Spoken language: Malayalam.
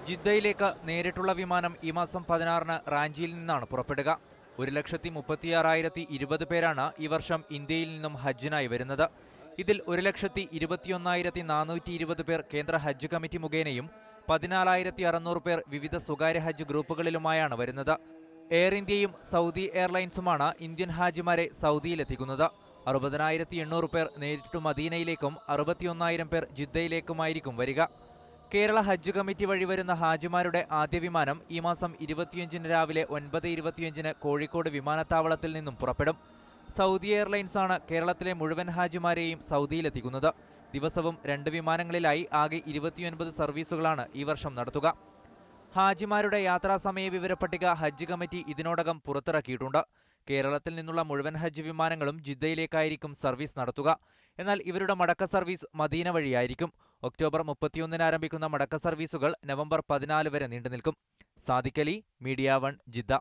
ജിദ്ദയിലേക്ക് നേരിട്ടുള്ള വിമാനം ഈ മാസം 16-ന് റാഞ്ചിയിൽ നിന്നാണ് പുറപ്പെടുക. 1,36,020 പേരാണ് ഈ വർഷം ഇന്ത്യയിൽ നിന്നും ഹജ്ജിനായി വരുന്നത്. ഇതിൽ 1,21,420 പേർ കേന്ദ്ര ഹജ്ജ് കമ്മിറ്റി മുഖേനയും 14,600 പേർ വിവിധ സ്വകാര്യ ഹജ്ജ് ഗ്രൂപ്പുകളിലുമായാണ് വരുന്നത്. എയർ ഇന്ത്യയും സൗദി എയർലൈൻസുമാണ് ഇന്ത്യൻ ഹാജിമാരെ സൗദിയിലെത്തിക്കുന്നത്. 60,800 പേർ നേരിട്ട് മദീനയിലേക്കും 61,000 പേർ ജിദ്ദയിലേക്കുമായിരിക്കും വരിക. കേരള ഹജ്ജ് കമ്മിറ്റി വഴി വരുന്ന ഹാജിമാരുടെ ആദ്യ വിമാനം ഈ മാസം 25-ന് രാവിലെ 9:25-ന് കോഴിക്കോട് വിമാനത്താവളത്തിൽ നിന്നും പുറപ്പെടും. സൗദി എയർലൈൻസാണ് കേരളത്തിലെ മുഴുവൻ ഹാജിമാരെയും സൗദിയിലെത്തിക്കുന്നത്. ദിവസവും 2 വിമാനങ്ങളിലായി ആകെ 29 സർവീസുകളാണ് ഈ വർഷം നടത്തുക. ഹാജിമാരുടെ യാത്രാസമയ വിവരപ്പട്ടിക ഹജ്ജ് കമ്മിറ്റി ഇതിനോടകം പുറത്തിറക്കിയിട്ടുണ്ട്. കേരളത്തിൽ നിന്നുള്ള മുഴുവൻ ഹജ്ജ് വിമാനങ്ങളും ജിദ്ദയിലേക്കായിരിക്കും സർവീസ് നടത്തുക. എന്നാൽ ഇവരുടെ മടക്ക സർവീസ് മദീന വഴിയായിരിക്കും. ഒക്ടോബർ 31-ന് ആരംഭിക്കുന്ന മടക്ക സർവീസുകൾ നവംബർ 14 വരെ നീണ്ടുനിൽക്കും. Sadiq Ali, media 1, Jeddah.